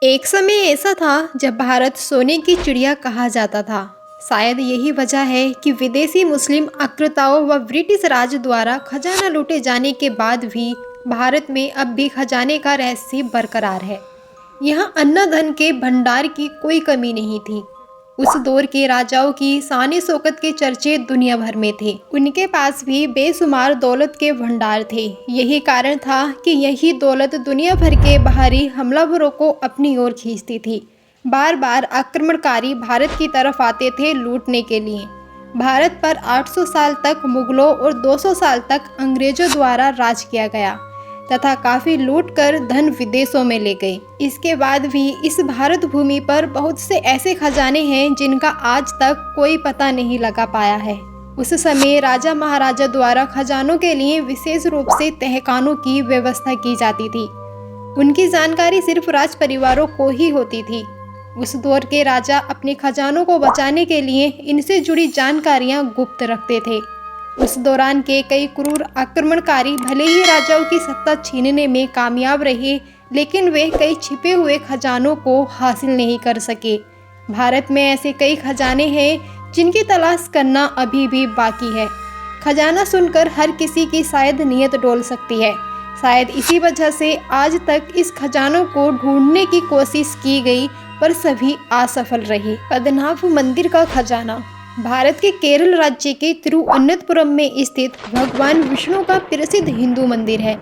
एक समय ऐसा था जब भारत सोने की चिड़िया कहा जाता था। शायद यही वजह है कि विदेशी मुस्लिम आक्रांताओं व ब्रिटिश राज द्वारा खजाना लूटे जाने के बाद भी भारत में अब भी खजाने का रहस्य बरकरार है। यहाँ अन्न धन के भंडार की कोई कमी नहीं थी। उस दौर के राजाओं की शान शौकत के चर्चे दुनिया भर में थे। उनके पास भी बेशुमार दौलत के भंडार थे। यही कारण था कि यही दौलत दुनिया भर के बाहरी हमलावरों को अपनी ओर खींचती थी। बार बार आक्रमणकारी भारत की तरफ आते थे लूटने के लिए। भारत पर 800 साल तक मुगलों और 200 साल तक अंग्रेजों द्वारा राज किया गया तथा काफ़ी लूट कर धन विदेशों में ले गए। इसके बाद भी इस भारत भूमि पर बहुत से ऐसे खजाने हैं जिनका आज तक कोई पता नहीं लगा पाया है। उस समय राजा महाराजा द्वारा खजानों के लिए विशेष रूप से तहखानों की व्यवस्था की जाती थी। उनकी जानकारी सिर्फ राज परिवारों को ही होती थी। उस दौर के राजा अपने खजानों को बचाने के लिए इनसे जुड़ी जानकारियां गुप्त रखते थे। उस दौरान के कई क्रूर आक्रमणकारी भले ही राजाओं की सत्ता छीनने में कामयाब रहे, लेकिन वे कई छिपे हुए खजानों को हासिल नहीं कर सके। भारत में ऐसे कई खजाने हैं जिनकी तलाश करना अभी भी बाकी है। खजाना सुनकर हर किसी की शायद नीयत डोल सकती है। शायद इसी वजह से आज तक इस खजानों को ढूंढने की कोशिश की गई, पर सभी असफल रही। पद्मनाभ मंदिर का खजाना भारत के केरल राज्य के तिरुवनंतपुरम में स्थित भगवान विष्णु का प्रसिद्ध हिंदू मंदिर है।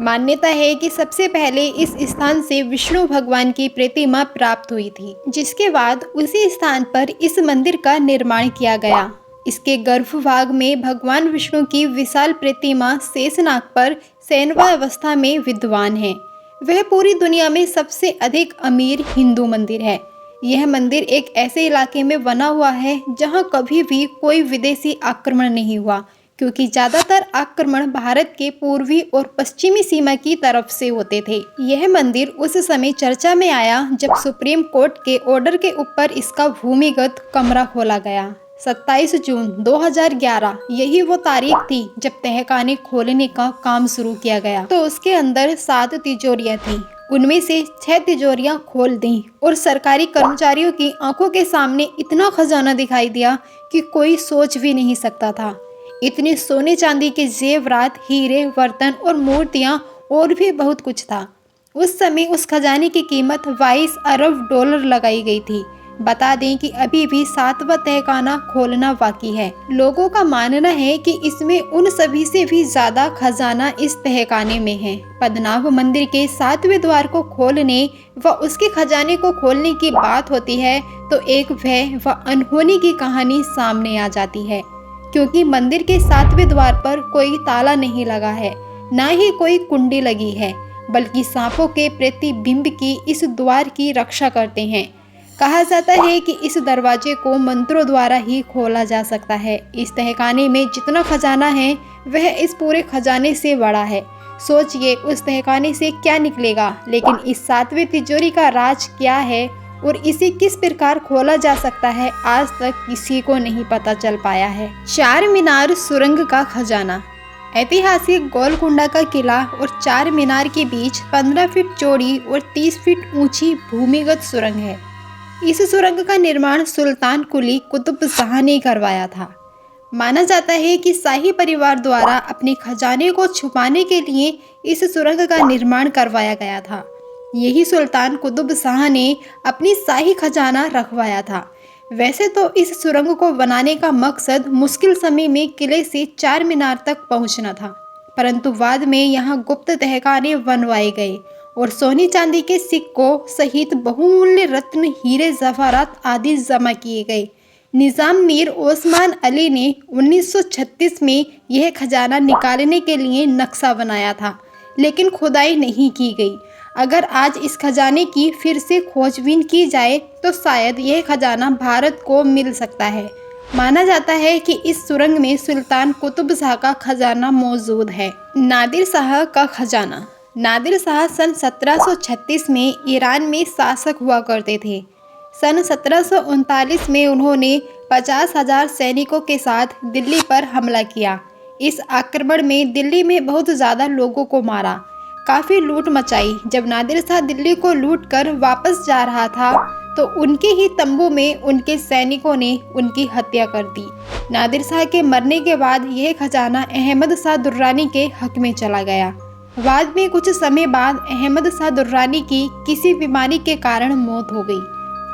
मान्यता है कि सबसे पहले इस स्थान से विष्णु भगवान की प्रतिमा प्राप्त हुई थी, जिसके बाद उसी स्थान पर इस मंदिर का निर्माण किया गया। इसके गर्भभाग में भगवान विष्णु की विशाल प्रतिमा शेषनाग पर शयनवावस्था में विद्यमान है। वह पूरी दुनिया में सबसे अधिक अमीर हिंदू मंदिर है। यह मंदिर एक ऐसे इलाके में बना हुआ है जहां कभी भी कोई विदेशी आक्रमण नहीं हुआ, क्योंकि ज़्यादातर आक्रमण भारत के पूर्वी और पश्चिमी सीमा की तरफ से होते थे। यह मंदिर उस समय चर्चा में आया जब सुप्रीम कोर्ट के ऑर्डर के ऊपर इसका भूमिगत कमरा खोला गया। 27 जून 2011 यही वो तारीख थी जब तहखाने खोलने का काम शुरू किया गया। तो उसके अंदर 7 तिजोरियां थीं। उनमें से 6 तिजोरियां खोल दी और सरकारी कर्मचारियों की आंखों के सामने इतना खजाना दिखाई दिया कि कोई सोच भी नहीं सकता था। इतने सोने चांदी के जेवरात, हीरे, बर्तन और मूर्तियां और भी बहुत कुछ था। उस समय उस खजाने की कीमत 22 अरब डॉलर लगाई गई थी। बता दें कि अभी भी 7वां तहखाना खोलना बाकी है। लोगों का मानना है कि इसमें उन सभी से भी ज्यादा खजाना इस तहखाने में है। पद्मनाभ मंदिर के 7वें द्वार को खोलने व उसके खजाने को खोलने की बात होती है तो एक भय व अनहोनी की कहानी सामने आ जाती है, क्योंकि मंदिर के 7वें द्वार पर कोई ताला नहीं लगा है, न ही कोई कुंडी लगी है, बल्कि सांपों के प्रतिबिंब की इस द्वार की रक्षा करते हैं। कहा जाता है कि इस दरवाजे को मंत्रों द्वारा ही खोला जा सकता है। इस तहखाने में जितना खजाना है वह इस पूरे खजाने से बड़ा है। सोचिए उस तहखाने से क्या निकलेगा। लेकिन इस 7वें तिजोरी का राज क्या है और इसे किस प्रकार खोला जा सकता है, आज तक किसी को नहीं पता चल पाया है। चार मीनार सुरंग का खजाना। ऐतिहासिक गोलकुंडा का किला और चार मीनार के बीच 15 फीट चौड़ी और 30 फीट ऊंची भूमिगत सुरंग है। इस सुरंग का निर्माण सुल्तान कुली कुतुब शाह ने करवाया था। माना जाता है कि शाही परिवार द्वारा अपने खजाने को छुपाने के लिए इस सुरंग का निर्माण करवाया गया था। यही सुल्तान कुतुब शाह ने अपनी शाही खजाना रखवाया था। वैसे तो इस सुरंग को बनाने का मकसद मुश्किल समय में किले से चार मीनार तक पहुंचना था, परंतु बाद में यहाँ गुप्त तहखाने बनवाए गए और सोने चांदी के सिक्कों सहित बहुमूल्य रत्न, हीरे, जवाहरात आदि जमा किए गए। निज़ाम मीर ओस्मान अली ने 1936 में यह खजाना निकालने के लिए नक्शा बनाया था, लेकिन खुदाई नहीं की गई। अगर आज इस खजाने की फिर से खोजबीन की जाए तो शायद यह खजाना भारत को मिल सकता है। माना जाता है कि इस सुरंग में सुल्तान कुतुब शाह का खजाना मौजूद है। नादिर शाह का खजाना। नादिर शाह सन 1736 में ईरान में शासक हुआ करते थे। सन 1739 में उन्होंने 50,000 सैनिकों के साथ दिल्ली पर हमला किया। इस आक्रमण में दिल्ली में बहुत ज़्यादा लोगों को मारा। काफ़ी लूट मचाई। जब नादिर शाह दिल्ली को लूट कर वापस जा रहा था तो उनके ही तंबू में उनके सैनिकों ने उनकी हत्या कर दी। नादिर शाह के मरने के बाद यह खजाना अहमद शाह दुर्रानी के हक में चला गया। बाद में कुछ समय बाद अहमद शाह दुर्रानी की किसी बीमारी के कारण मौत हो गई।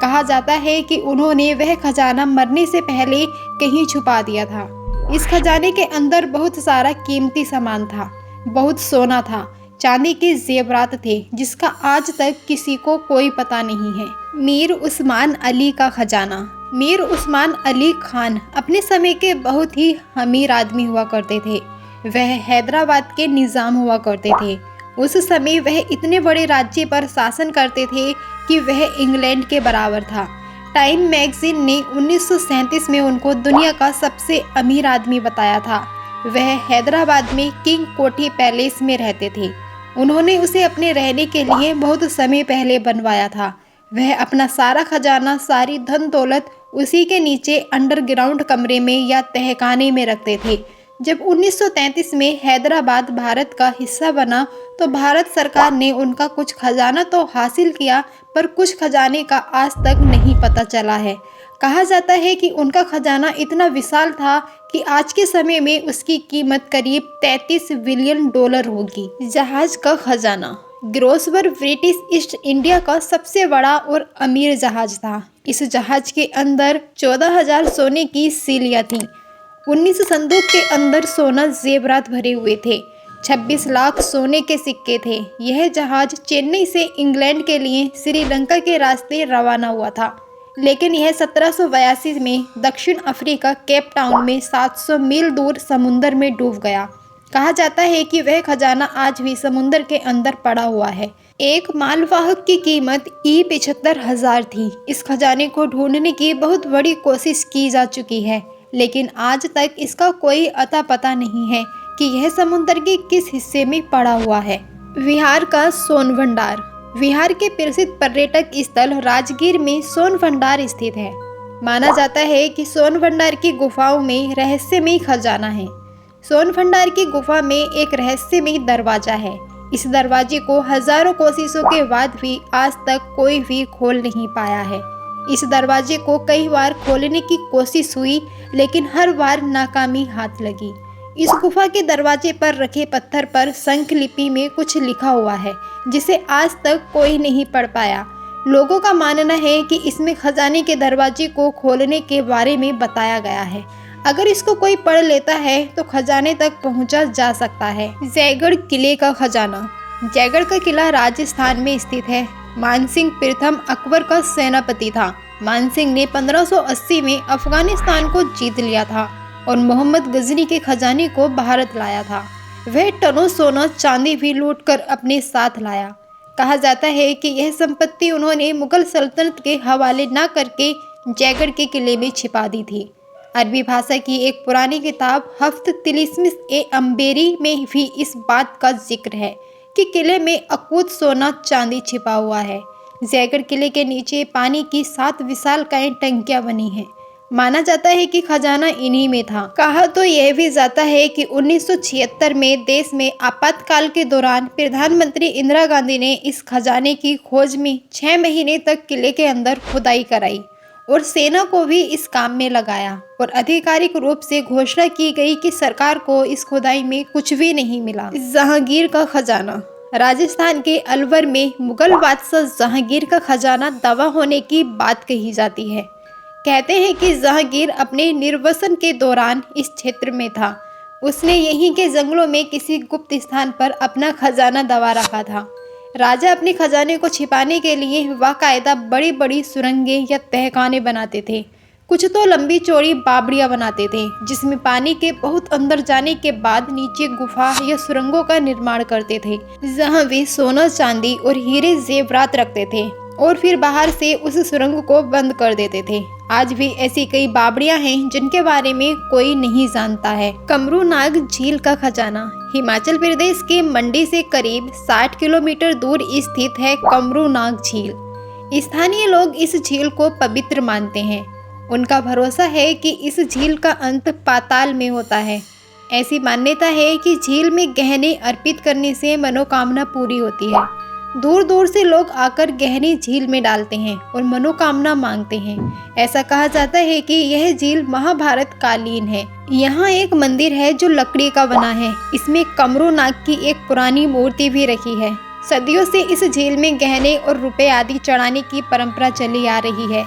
कहा जाता है कि उन्होंने वह खजाना मरने से पहले कहीं छुपा दिया था। इस खजाने के अंदर बहुत सारा कीमती सामान था, बहुत सोना था, चांदी के जेवरात थे, जिसका आज तक किसी को कोई पता नहीं है। मीर उस्मान अली का खजाना। मीर उस्मान अली खान अपने समय के बहुत ही अमीर आदमी हुआ करते थे। वह हैदराबाद के निज़ाम हुआ करते थे। उस समय वह इतने बड़े राज्य पर शासन करते थे कि वह इंग्लैंड के बराबर था। टाइम मैगजीन ने 1937 में उनको दुनिया का सबसे अमीर आदमी बताया था। वह हैदराबाद में किंग कोठी पैलेस में रहते थे। उन्होंने उसे अपने रहने के लिए बहुत समय पहले बनवाया था। वह अपना सारा खजाना, सारी धन दौलत उसी के नीचे अंडरग्राउंड कमरे में या तहखाने में रखते थे। जब 1933 में हैदराबाद भारत का हिस्सा बना तो भारत सरकार ने उनका कुछ खजाना तो हासिल किया, पर कुछ खजाने का आज तक नहीं पता चला है। कहा जाता है कि उनका खजाना इतना विशाल था कि आज के समय में उसकी कीमत करीब 33 बिलियन डॉलर होगी। जहाज का खजाना। ग्रोसबर्ग ब्रिटिश ईस्ट इंडिया का सबसे बड़ा और अमीर जहाज था। इस जहाज के अंदर 14,000 सोने की सीलियाँ थीं। 19 संदूक के अंदर सोना जेवरात भरे हुए थे। 26 लाख सोने के सिक्के थे। यह जहाज चेन्नई से इंग्लैंड के लिए श्रीलंका के रास्ते रवाना हुआ था, लेकिन यह 1782 में दक्षिण अफ्रीका केप टाउन में 700 मील दूर समुंदर में डूब गया। कहा जाता है कि वह खजाना आज भी समुंदर के अंदर पड़ा हुआ है। एक मालवाहक की कीमत 75,000 थी। इस खजाने को ढूंढने की बहुत बड़ी कोशिश की जा चुकी है, लेकिन आज तक इसका कोई अता पता नहीं है कि यह समुद्र के किस हिस्से में पड़ा हुआ है। बिहार का सोन भंडार। बिहार के प्रसिद्ध पर्यटक स्थल राजगीर में सोन भंडार स्थित है। माना जाता है कि सोन भंडार की गुफाओं में रहस्यमय खजाना है। सोन भंडार की गुफा में एक रहस्यमय दरवाजा है। इस दरवाजे को हजारों कोशिशों के बाद भी आज तक कोई भी खोल नहीं पाया है। इस दरवाजे को कई बार खोलने की कोशिश हुई, लेकिन हर बार नाकामी हाथ लगी। इस गुफा के दरवाजे पर रखे पत्थर पर शंख लिपि में कुछ लिखा हुआ है, जिसे आज तक कोई नहीं पढ़ पाया। लोगों का मानना है कि इसमें खजाने के दरवाजे को खोलने के बारे में बताया गया है। अगर इसको कोई पढ़ लेता है तो खजाने तक पहुंचा जा सकता है। जयगढ़ किले का खजाना। जयगढ़ का किला राजस्थान में स्थित है। मानसिंह प्रथम अकबर का सेनापति था। मानसिंह ने 1580 में अफगानिस्तान को जीत लिया था और मोहम्मद गजनी के खजाने को भारत लाया था। वह टनों सोना चांदी भी लूट कर अपने साथ लाया। कहा जाता है कि यह संपत्ति उन्होंने मुगल सल्तनत के हवाले न करके जयगढ़ के किले में छिपा दी थी। अरबी भाषा की एक पुरानी किताब हफ्त तिलिस्मिस ए अम्बेरी में भी इस बात का जिक्र है कि किले में अकूत सोना चांदी छिपा हुआ है। जयगढ़ किले के नीचे पानी की 7 विशालकाय टंकियां बनी हैं। माना जाता है कि खजाना इन्हीं में था। कहा तो यह भी जाता है कि 1976 में देश में आपातकाल के दौरान प्रधानमंत्री इंदिरा गांधी ने इस खजाने की खोज में 6 महीने तक किले के अंदर खुदाई कराई और सेना को भी इस काम में लगाया, और आधिकारिक रूप से घोषणा की गई कि सरकार को इस खुदाई में कुछ भी नहीं मिला। जहांगीर का खजाना। राजस्थान के अलवर में मुगल बादशाह जहांगीर का खजाना दबा होने की बात कही जाती है। कहते हैं कि जहांगीर अपने निर्वासन के दौरान इस क्षेत्र में था। उसने यहीं के जंगलों में किसी गुप्त स्थान पर अपना खजाना दबा रखा था। राजा अपने खजाने को छिपाने के लिए बाकायदा बड़ी बड़ी सुरंगें या तहखाने बनाते थे। कुछ तो लंबी चौड़ी बावड़ियाँ बनाते थे, जिसमें पानी के बहुत अंदर जाने के बाद नीचे गुफा या सुरंगों का निर्माण करते थे, जहाँ वे सोना चांदी और हीरे जेवरात रखते थे और फिर बाहर से उस सुरंग को बंद कर देते थे। आज भी ऐसी कई बावड़ियां हैं जिनके बारे में कोई नहीं जानता है। कमरू नाग झील का खजाना। हिमाचल प्रदेश के मंडी से करीब 60 किलोमीटर दूर स्थित है कमरू नाग झील। स्थानीय लोग इस झील को पवित्र मानते हैं। उनका भरोसा है कि इस झील का अंत पाताल में होता है। ऐसी मान्यता है कि झील में गहने अर्पित करने से मनोकामना पूरी होती है। दूर दूर से लोग आकर गहने झील में डालते हैं और मनोकामना मांगते हैं। ऐसा कहा जाता है कि यह झील महाभारत कालीन है। यहाँ एक मंदिर है जो लकड़ी का बना है। इसमें कमरू नाग की एक पुरानी मूर्ति भी रखी है। सदियों से इस झील में गहने और रुपए आदि चढ़ाने की परंपरा चली आ रही है।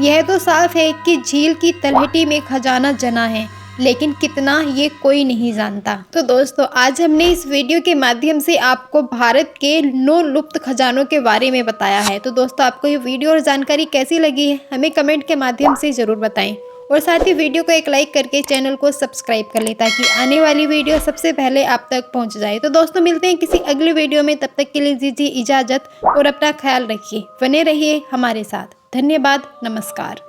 यह तो साफ है कि झील की तलहटी में खजाना जना है, लेकिन कितना ये कोई नहीं जानता। तो दोस्तों, आज हमने इस वीडियो के माध्यम से आपको भारत के 9 लुप्त खजानों के बारे में बताया है। तो दोस्तों, आपको ये वीडियो और जानकारी कैसी लगी है हमें कमेंट के माध्यम से ज़रूर बताएं और साथ ही वीडियो को एक लाइक करके चैनल को सब्सक्राइब कर लें ताकि आने वाली वीडियो सबसे पहले आप तक पहुंच जाए। तो दोस्तों, मिलते हैं किसी अगले वीडियो में। तब तक के लिए दीजिए इजाज़त और अपना ख्याल रखिए। बने रहिए हमारे साथ। धन्यवाद। नमस्कार।